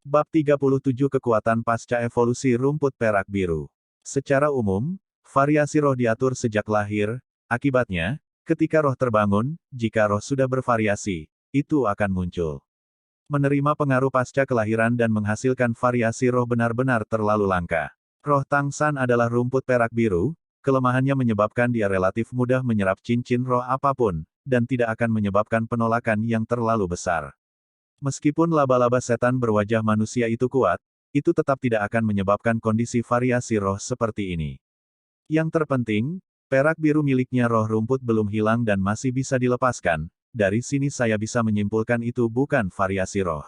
Bab 37 Kekuatan Pasca Evolusi Rumput Perak Biru. Secara umum, variasi roh diatur sejak lahir, akibatnya, ketika roh terbangun, jika roh sudah bervariasi, itu akan muncul. Menerima pengaruh pasca kelahiran dan menghasilkan variasi roh benar-benar terlalu langka. Roh Tangsan adalah rumput perak biru, kelemahannya menyebabkan dia relatif mudah menyerap cincin roh apapun, dan tidak akan menyebabkan penolakan yang terlalu besar. Meskipun laba-laba setan berwajah manusia itu kuat, itu tetap tidak akan menyebabkan kondisi variasi roh seperti ini. Yang terpenting, perak biru miliknya roh rumput belum hilang dan masih bisa dilepaskan, dari sini saya bisa menyimpulkan itu bukan variasi roh.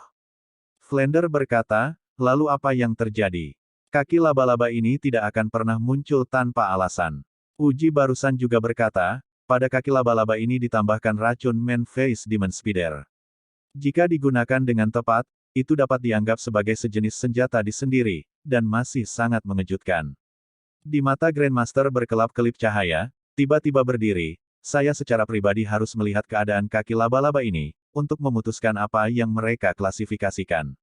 Flender berkata, lalu apa yang terjadi? Kaki laba-laba ini tidak akan pernah muncul tanpa alasan. Uji barusan juga berkata, pada kaki laba-laba ini ditambahkan racun Man-Face Demon Spider. Jika digunakan dengan tepat, itu dapat dianggap sebagai sejenis senjata di sendiri, dan masih sangat mengejutkan. Di mata Grandmaster berkelap-kelip cahaya, tiba-tiba berdiri, saya secara pribadi harus melihat keadaan kaki laba-laba ini, untuk memutuskan apa yang mereka klasifikasikan.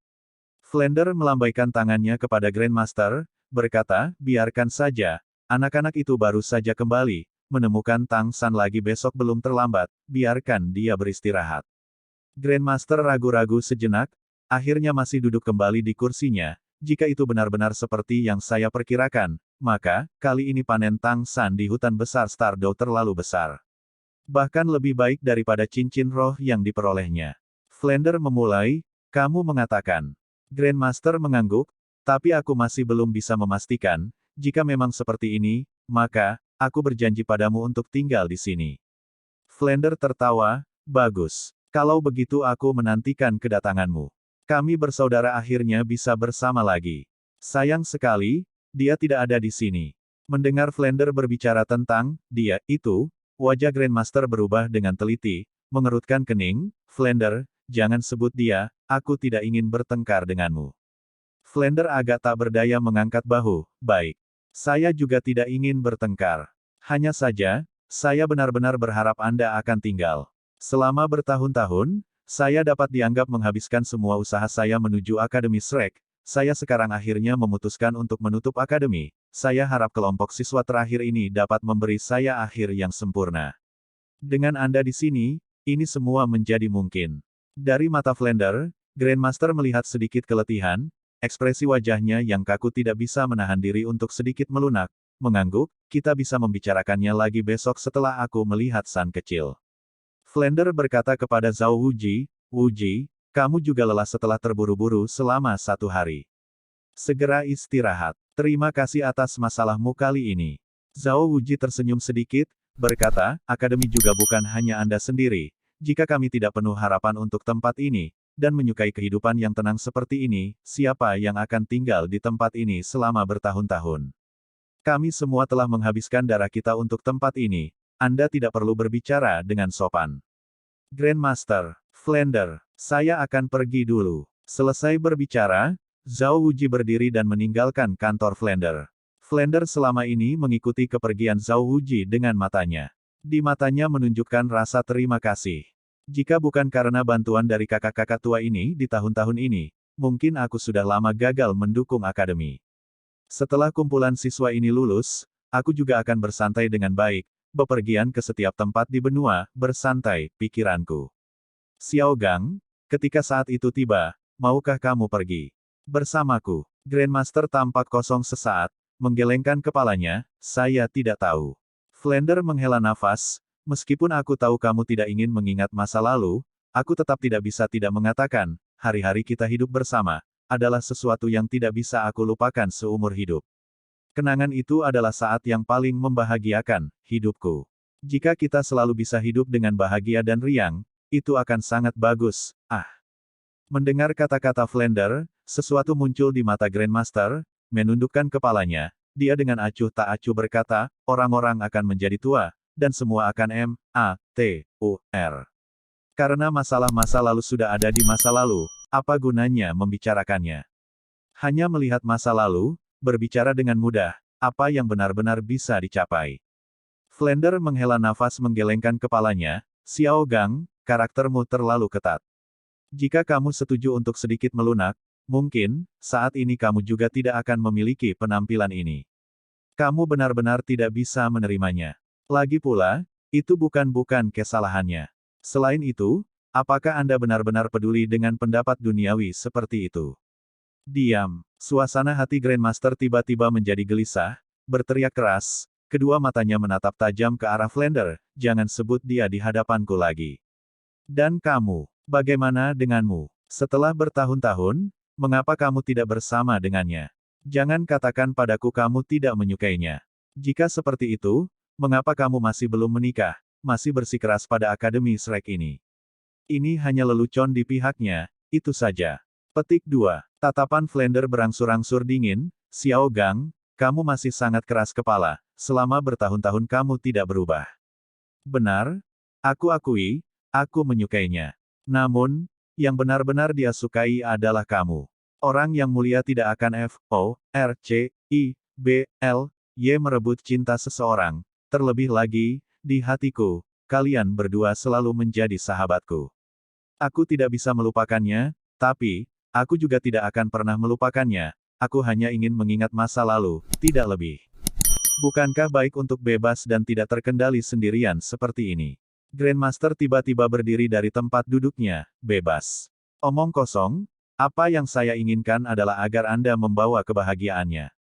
Flender melambaikan tangannya kepada Grandmaster, berkata, biarkan saja, anak-anak itu baru saja kembali, menemukan Tangsan lagi besok belum terlambat, biarkan dia beristirahat. Grandmaster ragu-ragu sejenak, akhirnya masih duduk kembali di kursinya. Jika itu benar-benar seperti yang saya perkirakan, maka, kali ini panen Tangsan di hutan besar Stardew terlalu besar. Bahkan lebih baik daripada cincin roh yang diperolehnya. Flender memulai, kamu mengatakan. Grandmaster mengangguk, tapi aku masih belum bisa memastikan, jika memang seperti ini, maka, aku berjanji padamu untuk tinggal di sini. Flender tertawa, bagus. Kalau begitu aku menantikan kedatanganmu. Kami bersaudara akhirnya bisa bersama lagi. Sayang sekali, dia tidak ada di sini. Mendengar Flender berbicara tentang dia itu, wajah Grandmaster berubah dengan teliti, mengerutkan kening. Flender, jangan sebut dia, aku tidak ingin bertengkar denganmu. Flender agak tak berdaya mengangkat bahu, baik. Saya juga tidak ingin bertengkar. Hanya saja, saya benar-benar berharap Anda akan tinggal. Selama bertahun-tahun, saya dapat dianggap menghabiskan semua usaha saya menuju Akademi Shrek. Saya sekarang akhirnya memutuskan untuk menutup akademi. Saya harap kelompok siswa terakhir ini dapat memberi saya akhir yang sempurna. Dengan Anda di sini, ini semua menjadi mungkin. Dari mata Flender, Grandmaster melihat sedikit keletihan, ekspresi wajahnya yang kaku tidak bisa menahan diri untuk sedikit melunak, mengangguk, kita bisa membicarakannya lagi besok setelah aku melihat San kecil. Flender berkata kepada Zhao Wuji, Wuji, kamu juga lelah setelah terburu-buru selama 1 hari. Segera istirahat. Terima kasih atas masalahmu kali ini. Zhao Wuji tersenyum sedikit, berkata, akademi juga bukan hanya Anda sendiri. Jika kami tidak penuh harapan untuk tempat ini, dan menyukai kehidupan yang tenang seperti ini, siapa yang akan tinggal di tempat ini selama bertahun-tahun? Kami semua telah menghabiskan darah kita untuk tempat ini. Anda tidak perlu berbicara dengan sopan. Grandmaster, Flender, saya akan pergi dulu. Selesai berbicara, Zhao Wuji berdiri dan meninggalkan kantor Flender. Flender selama ini mengikuti kepergian Zhao Wuji dengan matanya. Di matanya menunjukkan rasa terima kasih. Jika bukan karena bantuan dari kakak-kakak tua ini di tahun-tahun ini, mungkin aku sudah lama gagal mendukung akademi. Setelah kumpulan siswa ini lulus, aku juga akan bersantai dengan baik, bepergian ke setiap tempat di benua, bersantai, pikiranku. Xiao Gang, ketika saat itu tiba, maukah kamu pergi bersamaku? Grandmaster tampak kosong sesaat, menggelengkan kepalanya, saya tidak tahu. Flender menghela nafas, meskipun aku tahu kamu tidak ingin mengingat masa lalu, aku tetap tidak bisa tidak mengatakan, hari-hari kita hidup bersama, adalah sesuatu yang tidak bisa aku lupakan seumur hidup. Kenangan itu adalah saat yang paling membahagiakan hidupku. Jika kita selalu bisa hidup dengan bahagia dan riang, itu akan sangat bagus. Mendengar kata-kata Flender, sesuatu muncul di mata Grandmaster, menundukkan kepalanya. Dia dengan acuh tak acuh berkata, orang-orang akan menjadi tua, dan semua akan matur. Karena masalah masa lalu sudah ada di masa lalu, apa gunanya membicarakannya? Hanya melihat masa lalu, berbicara dengan mudah, apa yang benar-benar bisa dicapai. Flender menghela nafas menggelengkan kepalanya, Xiao Gang, karaktermu terlalu ketat. Jika kamu setuju untuk sedikit melunak, mungkin, saat ini kamu juga tidak akan memiliki penampilan ini. Kamu benar-benar tidak bisa menerimanya. Lagi pula, itu bukan kesalahannya. Selain itu, apakah Anda benar-benar peduli dengan pendapat duniawi seperti itu? Diam. Suasana hati Grandmaster tiba-tiba menjadi gelisah, berteriak keras, kedua matanya menatap tajam ke arah Flander, jangan sebut dia di hadapanku lagi. Dan kamu, bagaimana denganmu? Setelah bertahun-tahun, mengapa kamu tidak bersama dengannya? Jangan katakan padaku kamu tidak menyukainya. Jika seperti itu, mengapa kamu masih belum menikah, masih bersikeras pada Akademi Shrek ini? Ini hanya lelucon di pihaknya, itu saja. Petik 2. Tatapan Flander berangsur-angsur dingin, Xiao Gang, kamu masih sangat keras kepala, selama bertahun-tahun kamu tidak berubah. Benar, aku akui, aku menyukainya. Namun, yang benar-benar dia sukai adalah kamu. Orang yang mulia tidak akan merebut cinta seseorang, terlebih lagi, di hatiku, kalian berdua selalu menjadi sahabatku. Aku tidak bisa melupakannya, tapi, aku juga tidak akan pernah melupakannya, aku hanya ingin mengingat masa lalu, tidak lebih. Bukankah baik untuk bebas dan tidak terkendali sendirian seperti ini? Grandmaster tiba-tiba berdiri dari tempat duduknya, bebas. Omong kosong, apa yang saya inginkan adalah agar Anda membawa kebahagiaannya.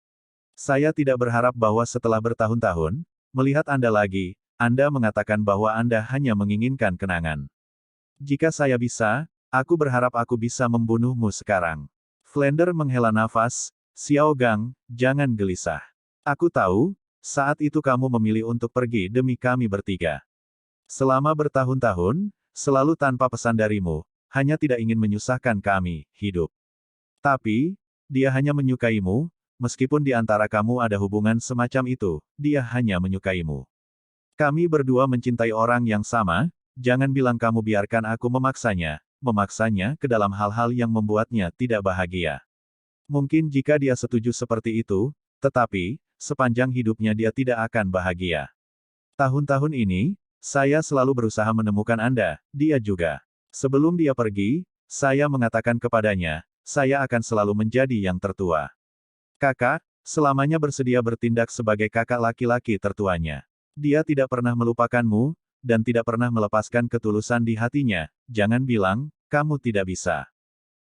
Saya tidak berharap bahwa setelah bertahun-tahun, melihat Anda lagi, Anda mengatakan bahwa Anda hanya menginginkan kenangan. Jika saya bisa, aku berharap aku bisa membunuhmu sekarang. Flander menghela nafas, Xiao Gang, jangan gelisah. Aku tahu, saat itu kamu memilih untuk pergi demi kami bertiga. Selama bertahun-tahun, selalu tanpa pesan darimu, hanya tidak ingin menyusahkan kami, hidup. Tapi, dia hanya menyukaimu, meskipun di antara kamu ada hubungan semacam itu, dia hanya menyukaimu. Kami berdua mencintai orang yang sama, jangan bilang kamu biarkan aku memaksanya ke dalam hal-hal yang membuatnya tidak bahagia. Mungkin jika dia setuju seperti itu, tetapi, sepanjang hidupnya dia tidak akan bahagia. Tahun-tahun ini, saya selalu berusaha menemukan Anda, dia juga. Sebelum dia pergi, saya mengatakan kepadanya, saya akan selalu menjadi yang tertua. Kakak, selamanya bersedia bertindak sebagai kakak laki-laki tertuanya. Dia tidak pernah melupakanmu, dan tidak pernah melepaskan ketulusan di hatinya, jangan bilang, kamu tidak bisa.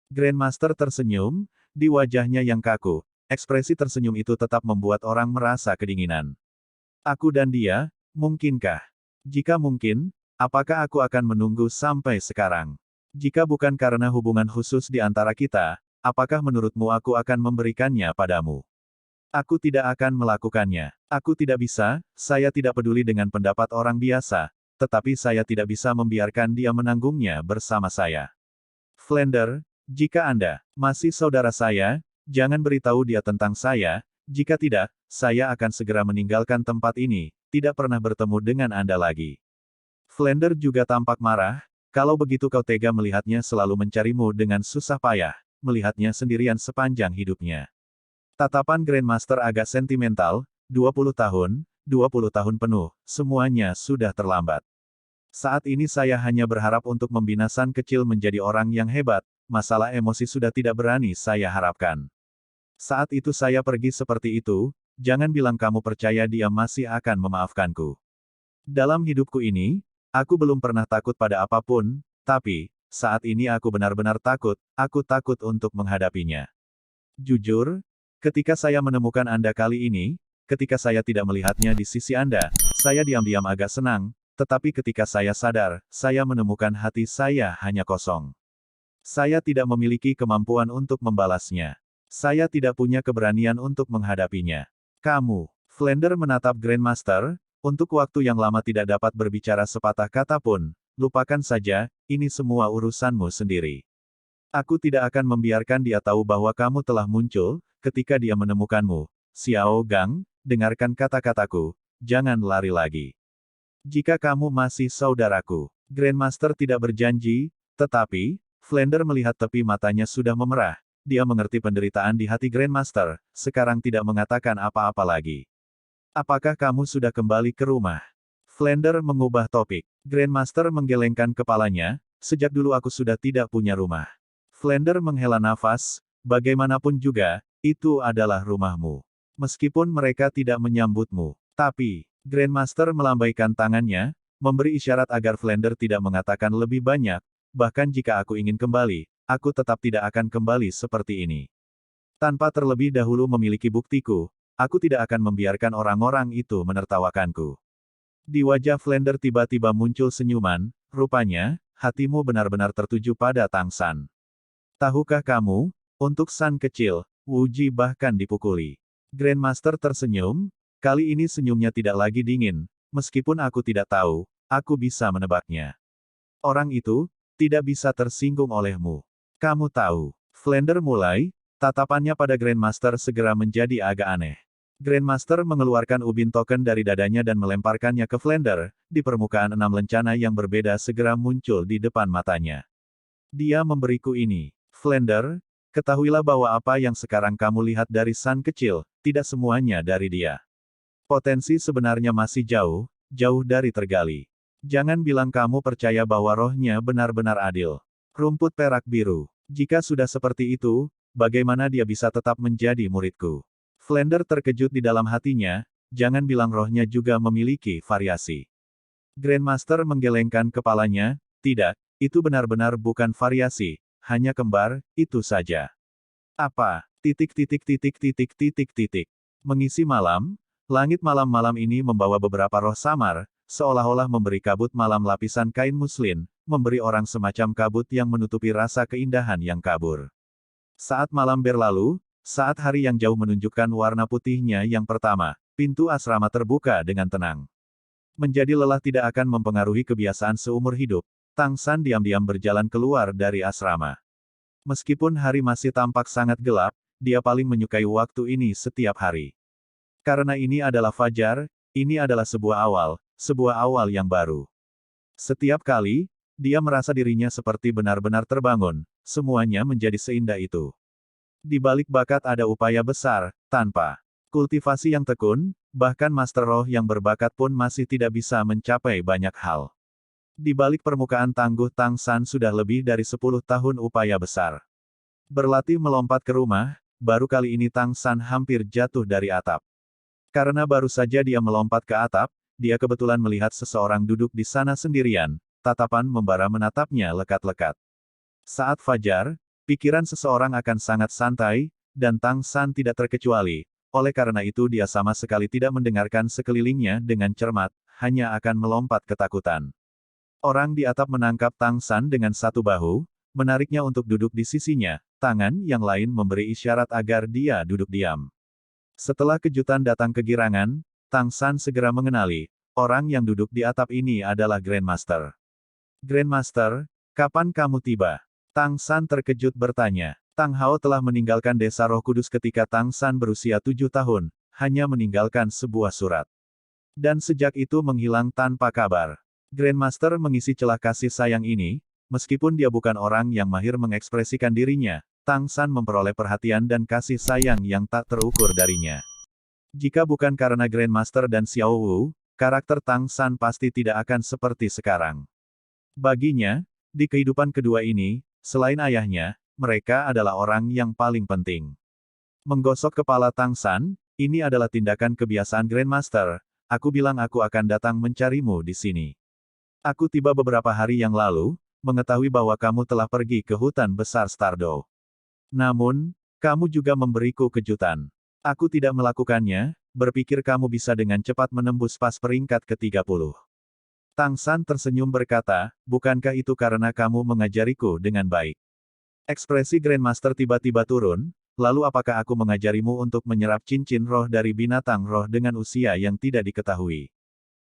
Grandmaster tersenyum, di wajahnya yang kaku, ekspresi tersenyum itu tetap membuat orang merasa kedinginan. Aku dan dia, mungkinkah? Jika mungkin, apakah aku akan menunggu sampai sekarang? Jika bukan karena hubungan khusus di antara kita, apakah menurutmu aku akan memberikannya padamu? Aku tidak akan melakukannya. Aku tidak bisa, saya tidak peduli dengan pendapat orang biasa, tetapi saya tidak bisa membiarkan dia menanggungnya bersama saya. Flander, jika Anda masih saudara saya, jangan beritahu dia tentang saya, jika tidak, saya akan segera meninggalkan tempat ini, tidak pernah bertemu dengan Anda lagi. Flander juga tampak marah, kalau begitu kau tega melihatnya selalu mencarimu dengan susah payah, melihatnya sendirian sepanjang hidupnya. Tatapan Grandmaster agak sentimental, 20 tahun penuh, semuanya sudah terlambat. Saat ini saya hanya berharap untuk membinasan kecil menjadi orang yang hebat, masalah emosi sudah tidak berani saya harapkan. Saat itu saya pergi seperti itu, jangan bilang kamu percaya dia masih akan memaafkanku. Dalam hidupku ini, aku belum pernah takut pada apapun, tapi, saat ini aku benar-benar takut, aku takut untuk menghadapinya. Jujur, ketika saya menemukan Anda kali ini, ketika saya tidak melihatnya di sisi Anda, saya diam-diam agak senang, tetapi ketika saya sadar, saya menemukan hati saya hanya kosong. Saya tidak memiliki kemampuan untuk membalasnya. Saya tidak punya keberanian untuk menghadapinya. Kamu, Flander menatap Grandmaster, untuk waktu yang lama tidak dapat berbicara sepatah kata pun, lupakan saja, ini semua urusanmu sendiri. Aku tidak akan membiarkan dia tahu bahwa kamu telah muncul, ketika dia menemukanmu. Xiao Gang, dengarkan kata-kataku, jangan lari lagi. Jika kamu masih saudaraku, Grandmaster tidak berjanji, tetapi, Flander melihat tepi matanya sudah memerah, dia mengerti penderitaan di hati Grandmaster, sekarang tidak mengatakan apa-apa lagi. Apakah kamu sudah kembali ke rumah? Flander mengubah topik. Grandmaster menggelengkan kepalanya, sejak dulu aku sudah tidak punya rumah. Flander menghela nafas, bagaimanapun juga, itu adalah rumahmu. Meskipun mereka tidak menyambutmu. Tapi, Grandmaster melambaikan tangannya, memberi isyarat agar Flander tidak mengatakan lebih banyak, bahkan jika aku ingin kembali, aku tetap tidak akan kembali seperti ini. Tanpa terlebih dahulu memiliki buktiku, aku tidak akan membiarkan orang-orang itu menertawakanku. Di wajah Flander tiba-tiba muncul senyuman, rupanya, hatimu benar-benar tertuju pada Tang San. Tahukah kamu, untuk San kecil, Wu Ji bahkan dipukuli. Grandmaster tersenyum, kali ini senyumnya tidak lagi dingin, meskipun aku tidak tahu, aku bisa menebaknya. Orang itu, tidak bisa tersinggung olehmu. Kamu tahu. Flander mulai, tatapannya pada Grandmaster segera menjadi agak aneh. Grandmaster mengeluarkan ubin token dari dadanya dan melemparkannya ke Flander, di permukaan 6 lencana yang berbeda segera muncul di depan matanya. Dia memberiku ini. Flander, ketahuilah bahwa apa yang sekarang kamu lihat dari San kecil, tidak semuanya dari dia. Potensi sebenarnya masih jauh, jauh dari tergali. Jangan bilang kamu percaya bahwa rohnya benar-benar adil. Rumput perak biru. Jika sudah seperti itu, bagaimana dia bisa tetap menjadi muridku? Flander terkejut di dalam hatinya, jangan bilang rohnya juga memiliki variasi. Grandmaster menggelengkan kepalanya, tidak, itu benar-benar bukan variasi, hanya kembar, itu saja. Apa? Titik titik titik titik titik titik. Mengisi malam, langit malam-malam ini membawa beberapa roh samar, seolah-olah memberi kabut malam lapisan kain muslin, memberi orang semacam kabut yang menutupi rasa keindahan yang kabur. Saat malam berlalu, saat hari yang jauh menunjukkan warna putihnya yang pertama, pintu asrama terbuka dengan tenang. Menjadi lelah tidak akan mempengaruhi kebiasaan seumur hidup, Tang San diam-diam berjalan keluar dari asrama. Meskipun hari masih tampak sangat gelap, dia paling menyukai waktu ini setiap hari. Karena ini adalah fajar, ini adalah sebuah awal yang baru. Setiap kali, dia merasa dirinya seperti benar-benar terbangun, semuanya menjadi seindah itu. Di balik bakat ada upaya besar, tanpa kultivasi yang tekun, bahkan Master Roh yang berbakat pun masih tidak bisa mencapai banyak hal. Di balik permukaan tangguh Tang San sudah lebih dari 10 tahun upaya besar. Berlatih melompat ke rumah, baru kali ini Tang San hampir jatuh dari atap. Karena baru saja dia melompat ke atap, dia kebetulan melihat seseorang duduk di sana sendirian, tatapan membara menatapnya lekat-lekat. Saat fajar, pikiran seseorang akan sangat santai, dan Tang San tidak terkecuali, oleh karena itu dia sama sekali tidak mendengarkan sekelilingnya dengan cermat, hanya akan melompat ketakutan. Orang di atap menangkap Tang San dengan satu bahu, menariknya untuk duduk di sisinya, tangan yang lain memberi isyarat agar dia duduk diam. Setelah kejutan datang kegirangan, Tang San segera mengenali, orang yang duduk di atap ini adalah Grandmaster. Grandmaster, kapan kamu tiba? Tang San terkejut bertanya. Tang Hao telah meninggalkan desa Roh Kudus ketika Tang San berusia 7 tahun, hanya meninggalkan sebuah surat. Dan sejak itu menghilang tanpa kabar. Grandmaster mengisi celah kasih sayang ini, meskipun dia bukan orang yang mahir mengekspresikan dirinya, Tang San memperoleh perhatian dan kasih sayang yang tak terukur darinya. Jika bukan karena Grandmaster dan Xiao Wu, karakter Tang San pasti tidak akan seperti sekarang. Baginya, di kehidupan kedua ini, selain ayahnya, mereka adalah orang yang paling penting. Menggosok kepala Tang San, ini adalah tindakan kebiasaan Grandmaster, aku bilang aku akan datang mencarimu di sini. Aku tiba beberapa hari yang lalu, mengetahui bahwa kamu telah pergi ke hutan besar Stardow. Namun, kamu juga memberiku kejutan. Aku tidak melakukannya, berpikir kamu bisa dengan cepat menembus pas peringkat ke-30. Tang San tersenyum berkata, bukankah itu karena kamu mengajariku dengan baik? Ekspresi Grandmaster tiba-tiba turun, lalu apakah aku mengajarimu untuk menyerap cincin roh dari binatang roh dengan usia yang tidak diketahui?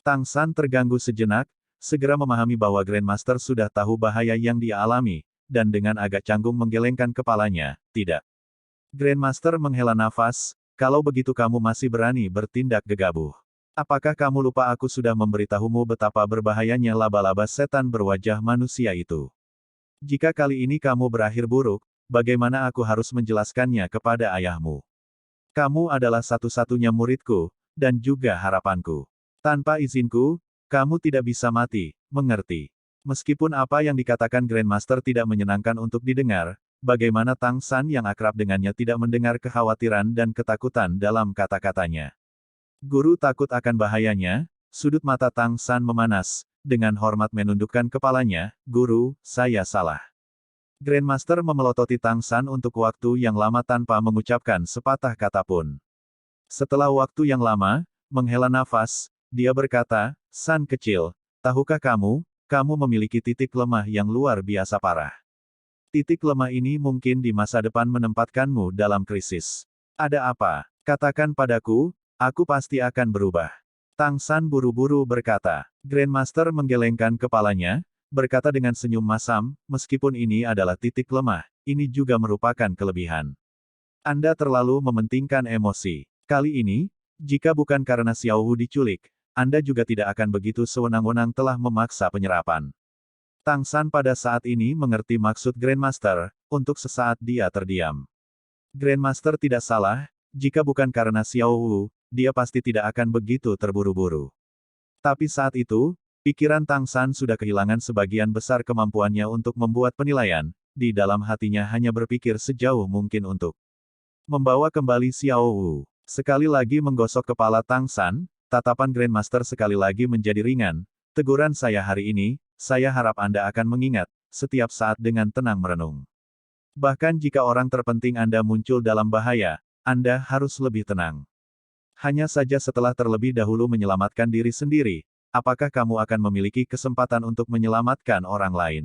Tang San terganggu sejenak, segera memahami bahwa Grandmaster sudah tahu bahaya yang dia alami, dan dengan agak canggung menggelengkan kepalanya, tidak. Grandmaster menghela nafas, kalau begitu kamu masih berani bertindak gegabah. Apakah kamu lupa aku sudah memberitahumu betapa berbahayanya laba-laba setan berwajah manusia itu? Jika kali ini kamu berakhir buruk, bagaimana aku harus menjelaskannya kepada ayahmu? Kamu adalah satu-satunya muridku, dan juga harapanku. Tanpa izinku, kamu tidak bisa mati, mengerti? Meskipun apa yang dikatakan Grandmaster tidak menyenangkan untuk didengar, bagaimana Tang San yang akrab dengannya tidak mendengar kekhawatiran dan ketakutan dalam kata-katanya. Guru takut akan bahayanya, sudut mata Tang San memanas, dengan hormat menundukkan kepalanya, Guru, saya salah. Grandmaster memelototi Tang San untuk waktu yang lama tanpa mengucapkan sepatah kata pun. Setelah waktu yang lama, menghela nafas, dia berkata, San kecil, tahukah kamu memiliki titik lemah yang luar biasa parah. Titik lemah ini mungkin di masa depan menempatkanmu dalam krisis. Ada apa? Katakan padaku, aku pasti akan berubah. Tang San buru-buru berkata. Grandmaster menggelengkan kepalanya, berkata dengan senyum masam, meskipun ini adalah titik lemah, ini juga merupakan kelebihan. Anda terlalu mementingkan emosi. Kali ini, jika bukan karena Xiao Wu diculik, Anda juga tidak akan begitu sewenang-wenang telah memaksa penyerapan. Tang San pada saat ini mengerti maksud Grandmaster, untuk sesaat dia terdiam. Grandmaster tidak salah, jika bukan karena Xiao Wu, dia pasti tidak akan begitu terburu-buru. Tapi saat itu, pikiran Tang San sudah kehilangan sebagian besar kemampuannya untuk membuat penilaian, di dalam hatinya hanya berpikir sejauh mungkin untuk membawa kembali Xiao Wu. Sekali lagi menggosok kepala Tang San, tatapan Grandmaster sekali lagi menjadi ringan. Teguran saya hari ini, saya harap Anda akan mengingat, setiap saat dengan tenang merenung. Bahkan jika orang terpenting Anda muncul dalam bahaya, Anda harus lebih tenang. Hanya saja setelah terlebih dahulu menyelamatkan diri sendiri, apakah kamu akan memiliki kesempatan untuk menyelamatkan orang lain?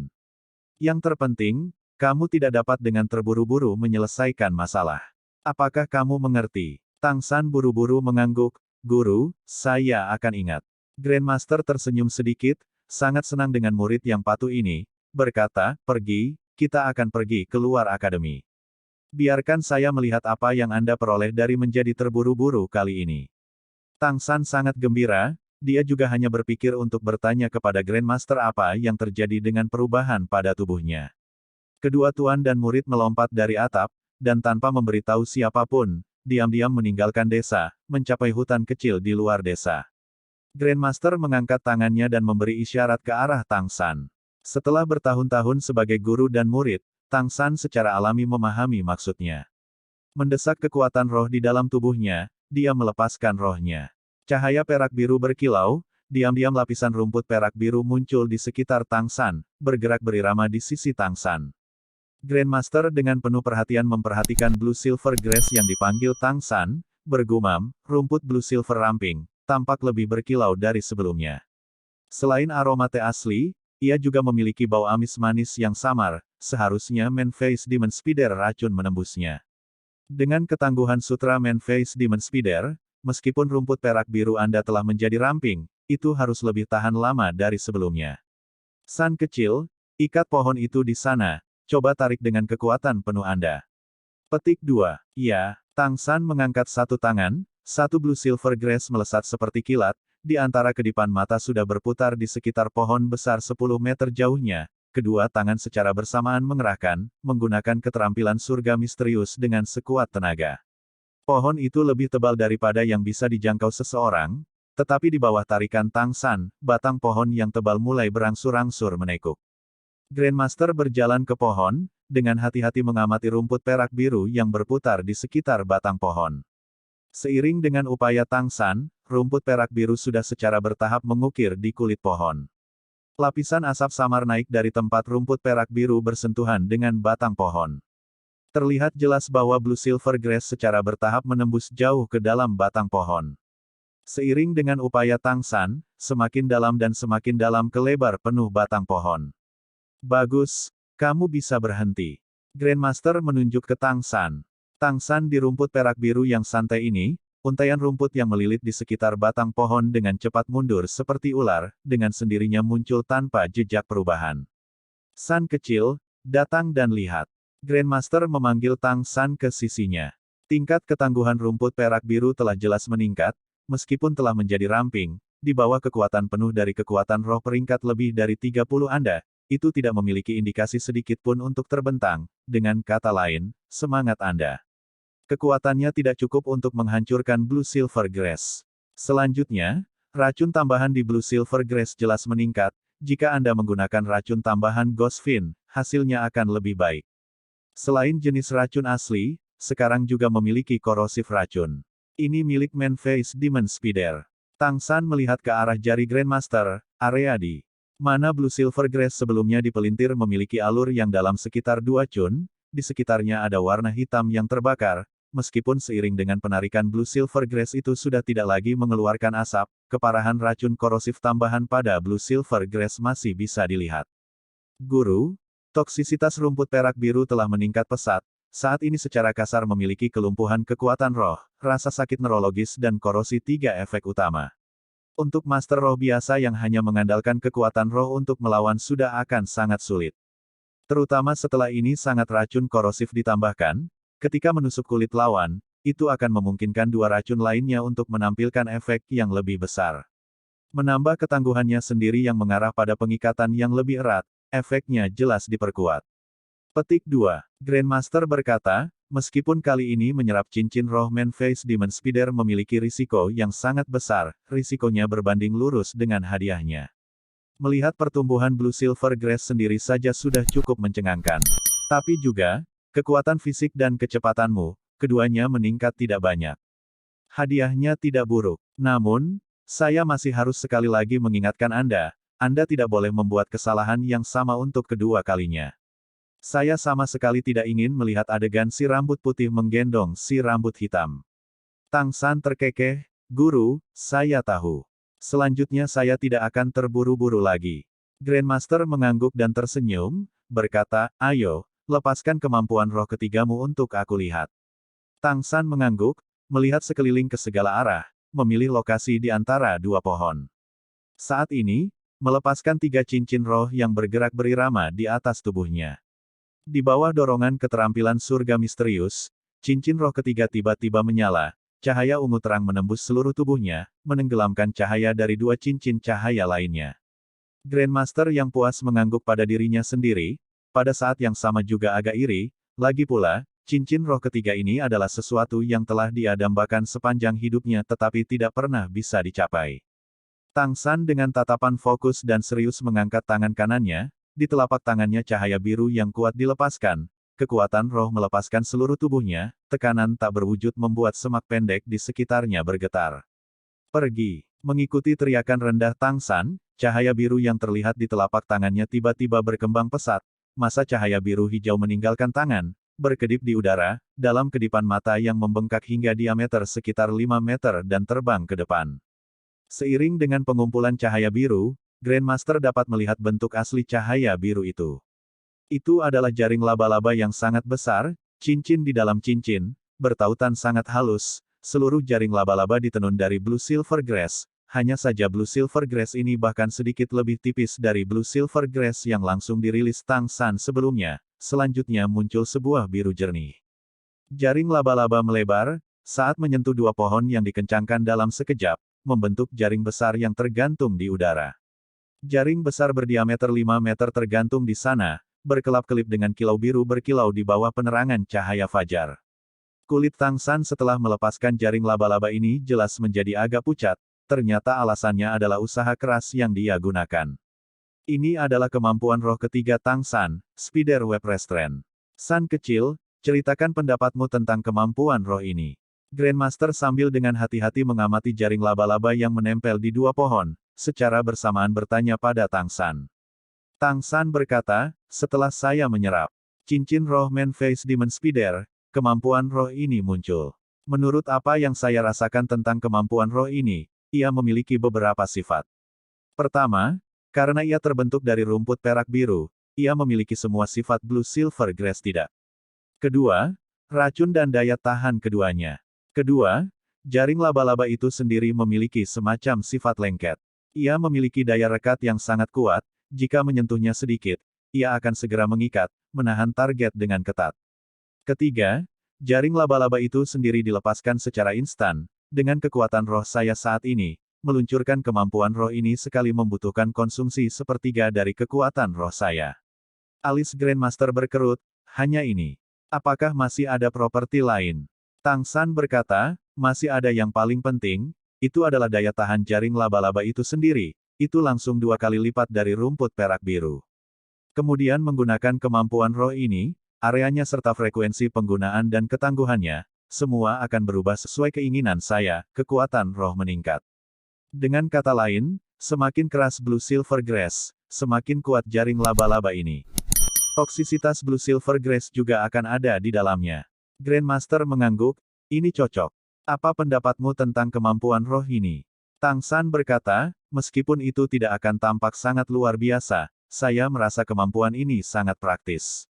Yang terpenting, kamu tidak dapat dengan terburu-buru menyelesaikan masalah. Apakah kamu mengerti? Tang San buru-buru mengangguk, Guru, saya akan ingat. Grandmaster tersenyum sedikit, sangat senang dengan murid yang patuh ini, berkata, pergi, kita akan pergi keluar akademi. Biarkan saya melihat apa yang Anda peroleh dari menjadi terburu-buru kali ini. Tang San sangat gembira, dia juga hanya berpikir untuk bertanya kepada Grandmaster apa yang terjadi dengan perubahan pada tubuhnya. Kedua tuan dan murid melompat dari atap, dan tanpa memberitahu siapapun, diam-diam meninggalkan desa, mencapai hutan kecil di luar desa. Grandmaster mengangkat tangannya dan memberi isyarat ke arah Tang San. Setelah bertahun-tahun sebagai guru dan murid, Tang San secara alami memahami maksudnya. Mendesak kekuatan roh di dalam tubuhnya, dia melepaskan rohnya. Cahaya perak biru berkilau, diam-diam lapisan rumput perak biru muncul di sekitar Tang San, bergerak berirama di sisi Tang San. Grandmaster dengan penuh perhatian memperhatikan Blue Silver Grass yang dipanggil Tang San, bergumam, rumput Blue Silver ramping, tampak lebih berkilau dari sebelumnya. Selain aroma teh asli, ia juga memiliki bau amis manis yang samar, seharusnya Man-Face Demon Spider racun menembusnya. Dengan ketangguhan sutra Man-Face Demon Spider, meskipun rumput perak biru Anda telah menjadi ramping, itu harus lebih tahan lama dari sebelumnya. San kecil, ikat pohon itu di sana, coba tarik dengan kekuatan penuh Anda. Petik 2. Ya, Tang San mengangkat satu tangan, satu Blue Silver Grass melesat seperti kilat, di antara kedipan mata sudah berputar di sekitar pohon besar 10 meter jauhnya, kedua tangan secara bersamaan mengerahkan, menggunakan keterampilan surga misterius dengan sekuat tenaga. Pohon itu lebih tebal daripada yang bisa dijangkau seseorang, tetapi di bawah tarikan Tang San, batang pohon yang tebal mulai berangsur-angsur menekuk. Grandmaster berjalan ke pohon, dengan hati-hati mengamati rumput perak biru yang berputar di sekitar batang pohon. Seiring dengan upaya Tang San, rumput perak biru sudah secara bertahap mengukir di kulit pohon. Lapisan asap samar naik dari tempat rumput perak biru bersentuhan dengan batang pohon. Terlihat jelas bahwa Blue Silver Grass secara bertahap menembus jauh ke dalam batang pohon. Seiring dengan upaya Tang San, semakin dalam dan semakin dalam ke lebar penuh batang pohon. Bagus, kamu bisa berhenti. Grandmaster menunjuk ke Tang San. Tang San di rumput perak biru yang santai ini, untaian rumput yang melilit di sekitar batang pohon dengan cepat mundur seperti ular, dengan sendirinya muncul tanpa jejak perubahan. San kecil, datang dan lihat. Grandmaster memanggil Tang San ke sisinya. Tingkat ketangguhan rumput perak biru telah jelas meningkat, meskipun telah menjadi ramping, di bawah kekuatan penuh dari kekuatan roh peringkat lebih dari 30 Anda, itu tidak memiliki indikasi sedikit pun untuk terbentang, dengan kata lain, semangat Anda. Kekuatannya tidak cukup untuk menghancurkan Blue Silver Grass. Selanjutnya, racun tambahan di Blue Silver Grass jelas meningkat, jika Anda menggunakan racun tambahan Ghost Fin, hasilnya akan lebih baik. Selain jenis racun asli, sekarang juga memiliki korosif racun. Ini milik Man-Face Demon Spider. Tang San melihat ke arah jari Grandmaster, area di mana Blue Silver Grass sebelumnya dipelintir memiliki alur yang dalam sekitar 2 cun, di sekitarnya ada warna hitam yang terbakar, meskipun seiring dengan penarikan Blue Silver Grass itu sudah tidak lagi mengeluarkan asap, keparahan racun korosif tambahan pada Blue Silver Grass masih bisa dilihat. Guru, toksisitas rumput perak biru telah meningkat pesat, saat ini secara kasar memiliki kelumpuhan kekuatan roh, rasa sakit neurologis dan korosi 3 efek utama. Untuk Master Roh biasa yang hanya mengandalkan kekuatan roh untuk melawan sudah akan sangat sulit. Terutama setelah ini sangat racun korosif ditambahkan, ketika menusuk kulit lawan, itu akan memungkinkan 2 racun lainnya untuk menampilkan efek yang lebih besar. Menambah ketangguhannya sendiri yang mengarah pada pengikatan yang lebih erat, efeknya jelas diperkuat. Petik 2. Grandmaster berkata, meskipun kali ini menyerap cincin roh Man-Face Demon Spider memiliki risiko yang sangat besar, risikonya berbanding lurus dengan hadiahnya. Melihat pertumbuhan Blue Silver Grass sendiri saja sudah cukup mencengangkan. Tapi juga, kekuatan fisik dan kecepatanmu, keduanya meningkat tidak banyak. Hadiahnya tidak buruk. Namun, saya masih harus sekali lagi mengingatkan Anda tidak boleh membuat kesalahan yang sama untuk kedua kalinya. Saya sama sekali tidak ingin melihat adegan si rambut putih menggendong si rambut hitam. Tang San terkekeh, Guru, saya tahu. Selanjutnya saya tidak akan terburu-buru lagi. Grandmaster mengangguk dan tersenyum, berkata, ayo, lepaskan kemampuan roh ketigamu untuk aku lihat. Tang San mengangguk, melihat sekeliling ke segala arah, memilih lokasi di antara 2 pohon. Saat ini, melepaskan 3 cincin roh yang bergerak berirama di atas tubuhnya. Di bawah dorongan keterampilan surga misterius, cincin roh ketiga tiba-tiba menyala, cahaya ungu terang menembus seluruh tubuhnya, menenggelamkan cahaya dari 2 cincin cahaya lainnya. Grandmaster yang puas mengangguk pada dirinya sendiri, pada saat yang sama juga agak iri, lagi pula, cincin roh ketiga ini adalah sesuatu yang telah dia dambakan sepanjang hidupnya tetapi tidak pernah bisa dicapai. Tang San dengan tatapan fokus dan serius mengangkat tangan kanannya, di telapak tangannya cahaya biru yang kuat dilepaskan, kekuatan roh melepaskan seluruh tubuhnya, tekanan tak berwujud membuat semak pendek di sekitarnya bergetar. Pergi. Mengikuti teriakan rendah Tang San, cahaya biru yang terlihat di telapak tangannya tiba-tiba berkembang pesat, masa cahaya biru hijau meninggalkan tangan, berkedip di udara, dalam kedipan mata yang membengkak hingga diameter sekitar 5 meter dan terbang ke depan. Seiring dengan pengumpulan cahaya biru, Grandmaster dapat melihat bentuk asli cahaya biru itu. Itu adalah jaring laba-laba yang sangat besar, cincin di dalam cincin, bertautan sangat halus, seluruh jaring laba-laba ditenun dari Blue Silver Grass, hanya saja Blue Silver Grass ini bahkan sedikit lebih tipis dari Blue Silver Grass yang langsung dirilis Tang San sebelumnya, selanjutnya muncul sebuah biru jernih. Jaring laba-laba melebar, saat menyentuh 2 pohon yang dikencangkan dalam sekejap, membentuk jaring besar yang tergantung di udara. Jaring besar berdiameter 5 meter tergantung di sana, berkelap-kelip dengan kilau biru berkilau di bawah penerangan cahaya fajar. Kulit Tang San setelah melepaskan jaring laba-laba ini jelas menjadi agak pucat, ternyata alasannya adalah usaha keras yang dia gunakan. Ini adalah kemampuan roh ketiga Tang San, Spider Web Restraint. San kecil, ceritakan pendapatmu tentang kemampuan roh ini. Grandmaster sambil dengan hati-hati mengamati jaring laba-laba yang menempel di 2 pohon, secara bersamaan bertanya pada Tang San. Tang San berkata, setelah saya menyerap cincin roh Man-Face Demon Spider, kemampuan roh ini muncul. Menurut apa yang saya rasakan tentang kemampuan roh ini, ia memiliki beberapa sifat. Pertama, karena ia terbentuk dari rumput perak biru, ia memiliki semua sifat Blue Silver Grass tidak. Kedua, racun dan daya tahan keduanya. Kedua, jaring laba-laba itu sendiri memiliki semacam sifat lengket. Ia memiliki daya rekat yang sangat kuat, jika menyentuhnya sedikit, ia akan segera mengikat, menahan target dengan ketat. Ketiga, jaring laba-laba itu sendiri dilepaskan secara instan, dengan kekuatan roh saya saat ini, meluncurkan kemampuan roh ini sekali membutuhkan konsumsi sepertiga dari kekuatan roh saya. Alis Grandmaster berkerut, hanya ini. Apakah masih ada properti lain? Tang San berkata, masih ada yang paling penting, itu adalah daya tahan jaring laba-laba itu sendiri, itu langsung 2 kali lipat dari rumput perak biru. Kemudian menggunakan kemampuan roh ini, areanya serta frekuensi penggunaan dan ketangguhannya, semua akan berubah sesuai keinginan saya, kekuatan roh meningkat. Dengan kata lain, semakin keras Blue Silver Grass, semakin kuat jaring laba-laba ini. Toksisitas Blue Silver Grass juga akan ada di dalamnya. Grandmaster mengangguk, ini cocok. Apa pendapatmu tentang kemampuan roh ini? Tang San berkata, meskipun itu tidak akan tampak sangat luar biasa, saya merasa kemampuan ini sangat praktis.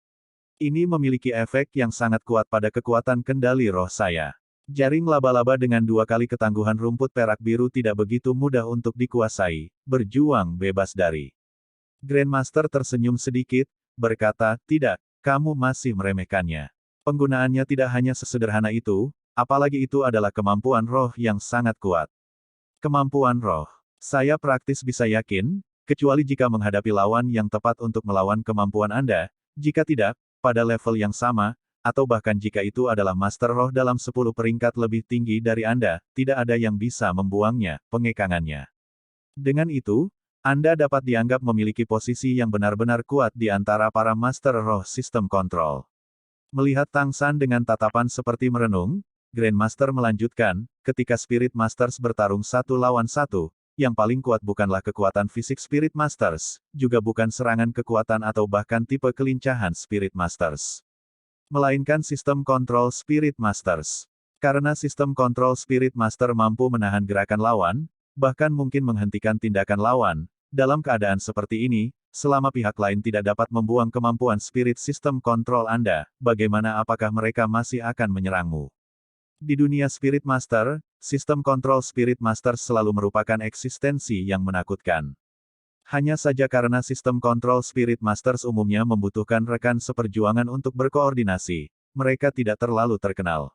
Ini memiliki efek yang sangat kuat pada kekuatan kendali roh saya. Jaring laba-laba dengan 2 kali ketangguhan rumput perak biru tidak begitu mudah untuk dikuasai, berjuang bebas dari. Grandmaster tersenyum sedikit, berkata, tidak, kamu masih meremehkannya. Penggunaannya tidak hanya sesederhana itu, apalagi itu adalah kemampuan roh yang sangat kuat. Kemampuan roh. Saya praktis bisa yakin, kecuali jika menghadapi lawan yang tepat untuk melawan kemampuan Anda, jika tidak, pada level yang sama, atau bahkan jika itu adalah Master Roh dalam 10 peringkat lebih tinggi dari Anda, tidak ada yang bisa membuangnya, pengekangannya. Dengan itu, Anda dapat dianggap memiliki posisi yang benar-benar kuat di antara para Master Roh Sistem Kontrol. Melihat Tang San dengan tatapan seperti merenung, Grandmaster melanjutkan, ketika Spirit Masters bertarung 1 lawan 1, yang paling kuat bukanlah kekuatan fisik Spirit Masters, juga bukan serangan kekuatan atau bahkan tipe kelincahan Spirit Masters. Melainkan sistem kontrol Spirit Masters. Karena sistem kontrol Spirit Master mampu menahan gerakan lawan, bahkan mungkin menghentikan tindakan lawan, dalam keadaan seperti ini, selama pihak lain tidak dapat membuang kemampuan spirit sistem kontrol Anda, bagaimana apakah mereka masih akan menyerangmu? Di dunia Spirit Master, sistem kontrol Spirit Master selalu merupakan eksistensi yang menakutkan. Hanya saja karena sistem kontrol Spirit Masters umumnya membutuhkan rekan seperjuangan untuk berkoordinasi, mereka tidak terlalu terkenal.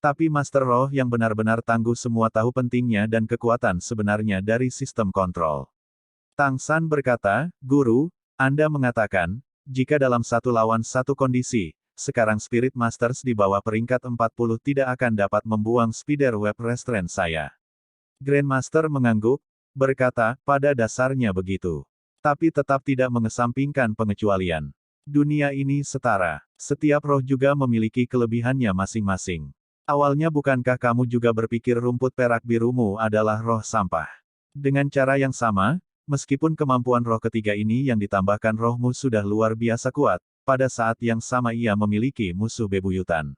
Tapi Master Roh yang benar-benar tangguh semua tahu pentingnya dan kekuatan sebenarnya dari sistem kontrol. Tang San berkata, Guru, Anda mengatakan, jika dalam 1 lawan 1 kondisi, sekarang Spirit Masters di bawah peringkat 40 tidak akan dapat membuang Spider Web Restraint saya. Grandmaster mengangguk, berkata, pada dasarnya begitu. Tapi tetap tidak mengesampingkan pengecualian. Dunia ini setara. Setiap roh juga memiliki kelebihannya masing-masing. Awalnya bukankah kamu juga berpikir rumput perak birumu adalah roh sampah? Dengan cara yang sama, meskipun kemampuan roh ketiga ini yang ditambahkan rohmu sudah luar biasa kuat, pada saat yang sama ia memiliki musuh bebuyutan.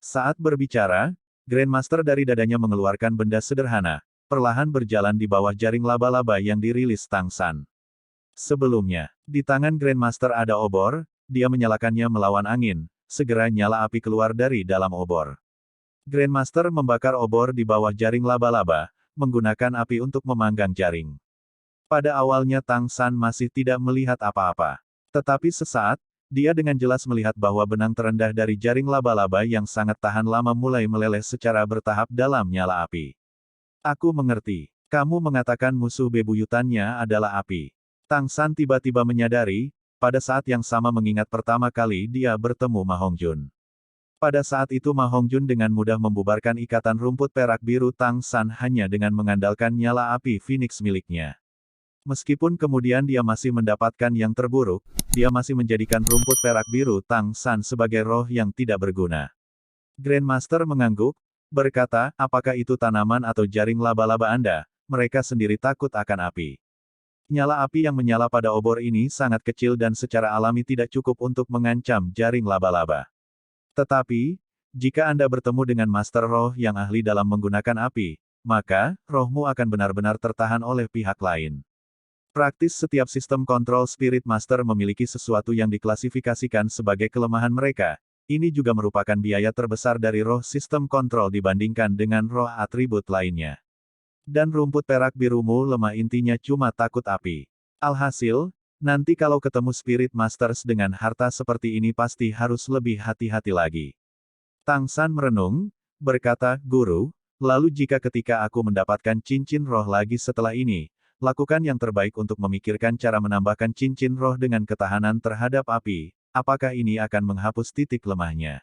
Saat berbicara, Grandmaster dari dadanya mengeluarkan benda sederhana, perlahan berjalan di bawah jaring laba-laba yang dirilis Tang San. Sebelumnya, di tangan Grandmaster ada obor, dia menyalakannya melawan angin, segera nyala api keluar dari dalam obor. Grandmaster membakar obor di bawah jaring laba-laba, menggunakan api untuk memanggang jaring. Pada awalnya Tang San masih tidak melihat apa-apa. Tetapi sesaat, dia dengan jelas melihat bahwa benang terendah dari jaring laba-laba yang sangat tahan lama mulai meleleh secara bertahap dalam nyala api. Aku mengerti. Kamu mengatakan musuh bebuyutannya adalah api. Tang San tiba-tiba menyadari, pada saat yang sama mengingat pertama kali dia bertemu Ma Hongjun. Pada saat itu Ma Hongjun dengan mudah membubarkan ikatan rumput perak biru Tang San hanya dengan mengandalkan nyala api Phoenix miliknya. Meskipun kemudian dia masih mendapatkan yang terburuk, dia masih menjadikan rumput perak biru Tang San sebagai roh yang tidak berguna. Grandmaster mengangguk, berkata, apakah itu tanaman atau jaring laba-laba Anda? Mereka sendiri takut akan api. Nyala api yang menyala pada obor ini sangat kecil dan secara alami tidak cukup untuk mengancam jaring laba-laba. Tetapi, jika Anda bertemu dengan Master Roh yang ahli dalam menggunakan api, maka, rohmu akan benar-benar tertahan oleh pihak lain. Praktis setiap sistem kontrol Spirit Master memiliki sesuatu yang diklasifikasikan sebagai kelemahan mereka. Ini juga merupakan biaya terbesar dari roh sistem kontrol dibandingkan dengan roh atribut lainnya. Dan rumput perak birumu lemah intinya cuma takut api. Alhasil, nanti kalau ketemu Spirit Masters dengan harta seperti ini pasti harus lebih hati-hati lagi. Tang San merenung, berkata, Guru, lalu jika ketika aku mendapatkan cincin roh lagi setelah ini, lakukan yang terbaik untuk memikirkan cara menambahkan cincin roh dengan ketahanan terhadap api, apakah ini akan menghapus titik lemahnya?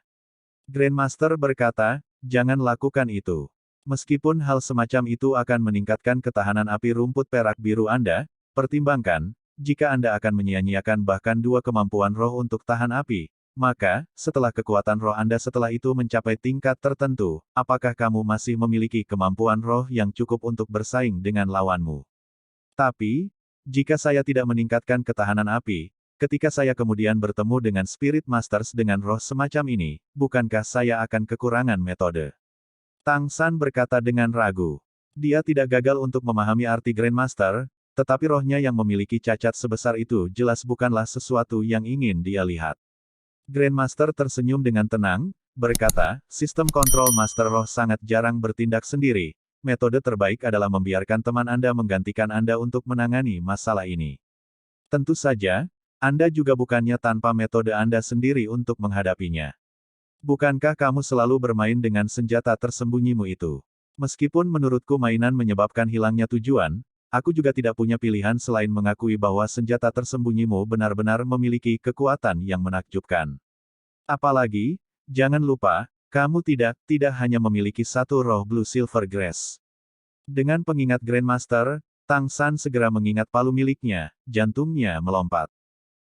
Grandmaster berkata, jangan lakukan itu. Meskipun hal semacam itu akan meningkatkan ketahanan api rumput perak biru Anda, pertimbangkan, jika Anda akan menyia-nyiakan bahkan 2 kemampuan roh untuk tahan api, Maka, setelah kekuatan roh Anda setelah itu mencapai tingkat tertentu, apakah kamu masih memiliki kemampuan roh yang cukup untuk bersaing dengan lawanmu? Tapi, jika saya tidak meningkatkan ketahanan api, ketika saya kemudian bertemu dengan Spirit Masters dengan roh semacam ini, bukankah saya akan kekurangan metode? Tang San berkata dengan ragu. Dia tidak gagal untuk memahami arti Grandmaster, tetapi rohnya yang memiliki cacat sebesar itu jelas bukanlah sesuatu yang ingin dia lihat. Grandmaster tersenyum dengan tenang, berkata, sistem kontrol Master Roh sangat jarang bertindak sendiri. Metode terbaik adalah membiarkan teman Anda menggantikan Anda untuk menangani masalah ini. Tentu saja, Anda juga bukannya tanpa metode Anda sendiri untuk menghadapinya. Bukankah kamu selalu bermain dengan senjata tersembunyimu itu? Meskipun menurutku mainan menyebabkan hilangnya tujuan, aku juga tidak punya pilihan selain mengakui bahwa senjata tersembunyimu benar-benar memiliki kekuatan yang menakjubkan. Apalagi, jangan lupa, kamu tidak hanya memiliki satu roh Blue Silver Grass. Dengan pengingat Grandmaster, Tang San segera mengingat palu miliknya, jantungnya melompat.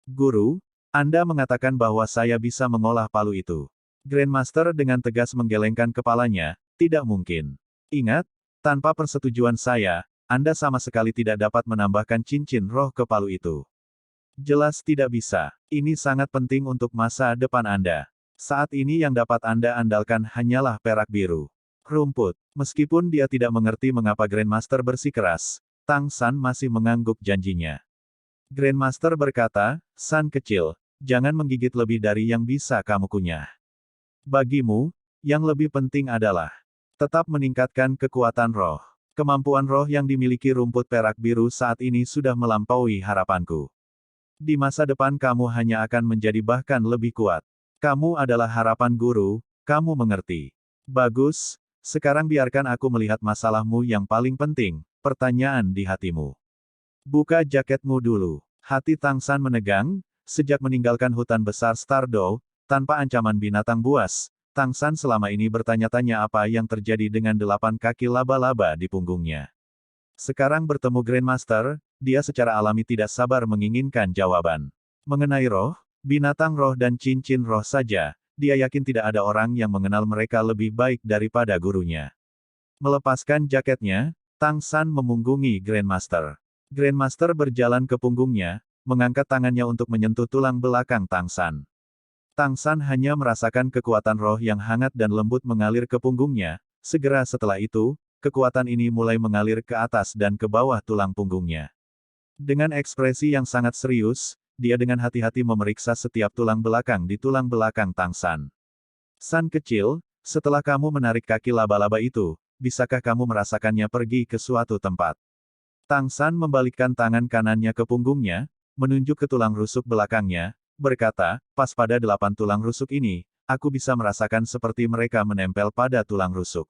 Guru, Anda mengatakan bahwa saya bisa mengolah palu itu. Grandmaster dengan tegas menggelengkan kepalanya, tidak mungkin. Ingat, tanpa persetujuan saya, Anda sama sekali tidak dapat menambahkan cincin roh ke palu itu. Jelas tidak bisa. Ini sangat penting untuk masa depan Anda. Saat ini yang dapat Anda andalkan hanyalah perak biru. Rumput. Meskipun dia tidak mengerti mengapa Grandmaster bersikeras, Tang San masih mengangguk janjinya. Grandmaster berkata, San kecil, jangan menggigit lebih dari yang bisa kamu kunyah. Bagimu, yang lebih penting adalah tetap meningkatkan kekuatan roh. Kemampuan roh yang dimiliki rumput perak biru saat ini sudah melampaui harapanku. Di masa depan kamu hanya akan menjadi bahkan lebih kuat. Kamu adalah harapan guru, kamu mengerti. Bagus, sekarang biarkan aku melihat masalahmu yang paling penting, pertanyaan di hatimu. Buka jaketmu dulu. Hati Tang San menegang, sejak meninggalkan hutan besar Stardow, tanpa ancaman binatang buas, Tang San selama ini bertanya-tanya apa yang terjadi dengan 8 kaki laba-laba di punggungnya. Sekarang bertemu Grandmaster, dia secara alami tidak sabar menginginkan jawaban. Mengenai roh, binatang roh dan cincin roh saja, dia yakin tidak ada orang yang mengenal mereka lebih baik daripada gurunya. Melepaskan jaketnya, Tang San memunggungi Grandmaster. Grandmaster berjalan ke punggungnya, mengangkat tangannya untuk menyentuh tulang belakang Tang San. Tang San hanya merasakan kekuatan roh yang hangat dan lembut mengalir ke punggungnya, segera setelah itu, kekuatan ini mulai mengalir ke atas dan ke bawah tulang punggungnya. Dengan ekspresi yang sangat serius, dia dengan hati-hati memeriksa setiap tulang belakang di tulang belakang Tang San. San kecil, setelah kamu menarik kaki laba-laba itu, bisakah kamu merasakannya pergi ke suatu tempat? Tang San membalikkan tangan kanannya ke punggungnya, menunjuk ke tulang rusuk belakangnya, berkata, pas pada 8 tulang rusuk ini, aku bisa merasakan seperti mereka menempel pada tulang rusuk.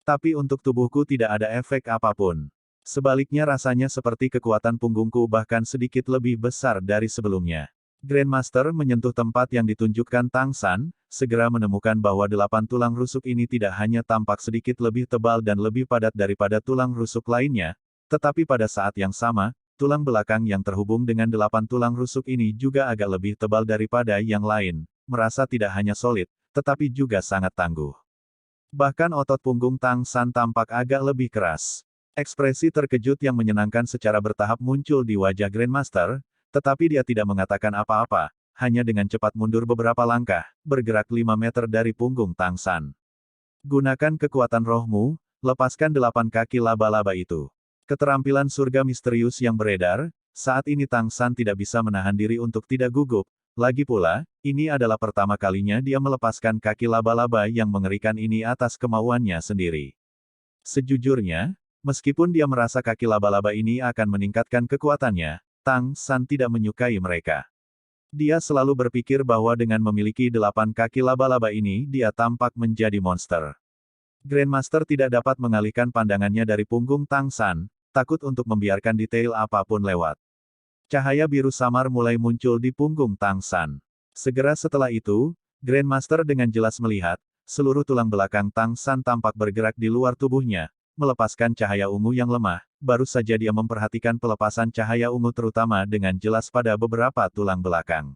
Tapi untuk tubuhku tidak ada efek apapun. Sebaliknya rasanya seperti kekuatan punggungku bahkan sedikit lebih besar dari sebelumnya. Grandmaster menyentuh tempat yang ditunjukkan Tang San, segera menemukan bahwa 8 tulang rusuk ini tidak hanya tampak sedikit lebih tebal dan lebih padat daripada tulang rusuk lainnya, tetapi pada saat yang sama, tulang belakang yang terhubung dengan 8 tulang rusuk ini juga agak lebih tebal daripada yang lain, merasa tidak hanya solid, tetapi juga sangat tangguh. Bahkan otot punggung Tang San tampak agak lebih keras. Ekspresi terkejut yang menyenangkan secara bertahap muncul di wajah Grandmaster, tetapi dia tidak mengatakan apa-apa, hanya dengan cepat mundur beberapa langkah, bergerak 5 meter dari punggung Tang San. Gunakan kekuatan rohmu, lepaskan 8 kaki laba-laba itu. Keterampilan surga misterius yang beredar, saat ini Tang San tidak bisa menahan diri untuk tidak gugup, lagi pula, ini adalah pertama kalinya dia melepaskan kaki laba-laba yang mengerikan ini atas kemauannya sendiri. Sejujurnya, meskipun dia merasa kaki laba-laba ini akan meningkatkan kekuatannya, Tang San tidak menyukai mereka. Dia selalu berpikir bahwa dengan memiliki 8 kaki laba-laba ini dia tampak menjadi monster. Grandmaster tidak dapat mengalihkan pandangannya dari punggung Tang San, takut untuk membiarkan detail apapun lewat. Cahaya biru samar mulai muncul di punggung Tang San. Segera setelah itu, Grandmaster dengan jelas melihat, seluruh tulang belakang Tang San tampak bergerak di luar tubuhnya, melepaskan cahaya ungu yang lemah, baru saja dia memperhatikan pelepasan cahaya ungu terutama dengan jelas pada beberapa tulang belakang.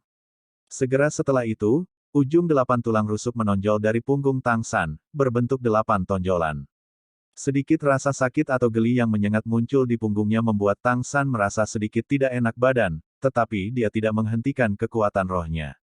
Segera setelah itu, ujung 8 tulang rusuk menonjol dari punggung Tang San, berbentuk 8 tonjolan. Sedikit rasa sakit atau geli yang menyengat muncul di punggungnya membuat Tang San merasa sedikit tidak enak badan, tetapi dia tidak menghentikan kekuatan rohnya.